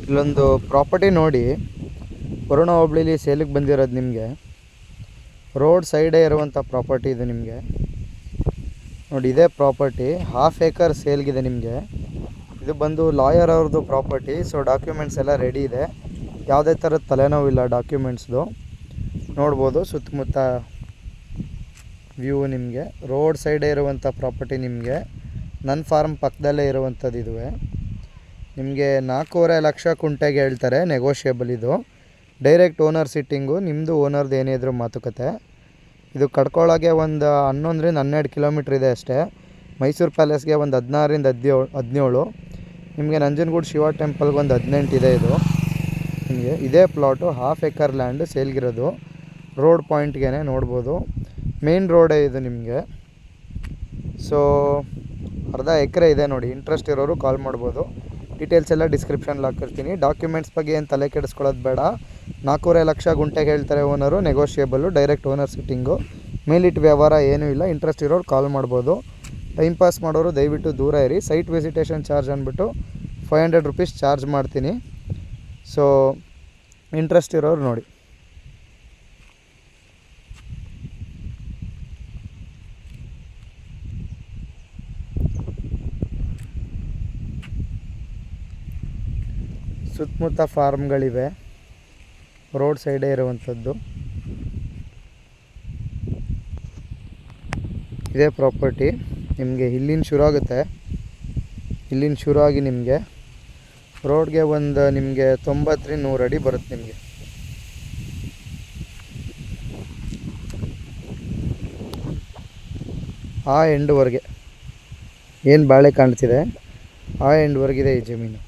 ಇಲ್ಲೊಂದು ಪ್ರಾಪರ್ಟಿ ನೋಡಿ, ವರುಣ ಹೋಬಳಿಲಿ ಸೇಲಿಗೆ ಬಂದಿರೋದು ನಿಮಗೆ. ರೋಡ್ ಸೈಡೇ ಇರುವಂಥ ಪ್ರಾಪರ್ಟಿ ಇದು ನಿಮಗೆ ನೋಡಿ. ಇದೇ ಪ್ರಾಪರ್ಟಿ 1/2 ಎಕರ್ ಸೇಲ್ಗಿದೆ ನಿಮಗೆ. ಇದು ಬಂದು ಲಾಯರ್ ಅವ್ರದ್ದು ಪ್ರಾಪರ್ಟಿ. ಸೊ ಡಾಕ್ಯುಮೆಂಟ್ಸ್ ಎಲ್ಲ ರೆಡಿ ಇದೆ, ಯಾವುದೇ ಥರದ ತಲೆನೋವಿಲ್ಲ ಡಾಕ್ಯುಮೆಂಟ್ಸ್ದು. ನೋಡ್ಬೋದು ಸುತ್ತಮುತ್ತ ವ್ಯೂ ನಿಮಗೆ. ರೋಡ್ ಸೈಡೇ ಇರುವಂಥ ಪ್ರಾಪರ್ಟಿ ನಿಮಗೆ. ನನ್ನ ಫಾರ್ಮ್ ಪಕ್ಕದಲ್ಲೇ ಇರುವಂಥದ್ದು ಇದುವೆ. ನಿಮಗೆ 4.5 ಲಕ್ಷ ಕುಂಟೆಗೆ ಹೇಳ್ತಾರೆ, ನೆಗೋಷಿಯೇಬಲ್. ಇದು ಡೈರೆಕ್ಟ್ ಓನರ್ ಸಿಟ್ಟಿಂಗು, ನಿಮ್ಮದು ಓನರ್ದು ಏನಿದ್ರು ಮಾತುಕತೆ. ಇದು ಕಡ್ಕೊಳ್ಳೋಕ್ಕೆ ಒಂದು 11ರಿಂದ 12 ಕಿಲೋಮೀಟ್ರ್ ಇದೆ ಅಷ್ಟೇ. ಮೈಸೂರು ಪ್ಯಾಲೇಸ್ಗೆ ಒಂದು 16ರಿಂದ 17. ನಿಮಗೆ ನಂಜನಗೂಡು ಶಿವ ಟೆಂಪಲ್ಗೆ ಒಂದು 18 ಇದೆ. ಇದು ನಿಮಗೆ ಇದೇ ಪ್ಲಾಟು 1/2 ಎಕರ್ ಲ್ಯಾಂಡ್ ಸೇಲ್ಗಿರೋದು. ರೋಡ್ ಪಾಯಿಂಟ್ಗೆ ನೋಡ್ಬೋದು, ಮೇನ್ ರೋಡೇ ಇದು ನಿಮಗೆ. ಸೊ ಅರ್ಧ ಎಕರೆ ಇದೆ ನೋಡಿ. ಇಂಟ್ರೆಸ್ಟ್ ಇರೋರು ಕಾಲ್ ಮಾಡ್ಬೋದು. ಡೀಟೇಲ್ಸ್ ಎಲ್ಲ ಡಿಸ್ಕ್ರಿಪ್ಷನ್ಲಿ ಹಾಕಿರ್ತೀನಿ. ಡಾಕ್ಯುಮೆಂಟ್ಸ್ ಬಗ್ಗೆ ಏನು ತಲೆ ಕೆಡಿಸ್ಕೊಳ್ಳೋದು ಬೇಡ. 4.5 ಲಕ್ಷ ಗುಂಟೆಗೆ ಹೇಳ್ತಾರೆ ಓನರು, ನೆಗೋಷಿಯೇಬಲ್ಲು, ಡೈರೆಕ್ಟ್ ಓನರ್ ಸಿಟ್ಟಿಂಗು. ಮೇಲಿಟ್ಟು ವ್ಯವಹಾರ ಏನೂ ಇಲ್ಲ. ಇಂಟ್ರೆಸ್ಟ್ ಇರೋರು ಕಾಲ್ ಮಾಡ್ಬೋದು. ಟೈಮ್ ಪಾಸ್ ಮಾಡೋರು ದಯವಿಟ್ಟು ದೂರ ಇರಿ. ಸೈಟ್ ವಿಸಿಟೇಷನ್ ಚಾರ್ಜ್ ಅಂದ್ಬಿಟ್ಟು 500 ರುಪೀಸ್ ಚಾರ್ಜ್ ಮಾಡ್ತೀನಿ. ಸೊ ಇಂಟ್ರೆಸ್ಟ್ ಇರೋರು ನೋಡಿ. ಸುತ್ತಮುತ್ತ ಫಾರ್ಮ್ಗಳಿವೆ, ರೋಡ್ ಸೈಡೇ ಇರುವಂಥದ್ದು. ಇದೇ ಪ್ರಾಪರ್ಟಿ ನಿಮಗೆ. ಇಲ್ಲಿಂದ ಶುರು ಆಗುತ್ತೆ, ಇಲ್ಲಿಂದ ಶುರು ಆಗಿ ನಿಮಗೆ ರೋಡ್ಗೆ ಒಂದು ನಿಮಗೆ 90ರಿಂದ 100 ಅಡಿ ಬರುತ್ತೆ ನಿಮಗೆ. ಆ ಎಂಡ್ವರೆಗೆ ಏನು ಬಾಳೆ ಕಾಣ್ತಿದೆ, ಆ ಎಂಡ್ವರೆಗಿದೆ ಈ ಜಮೀನು.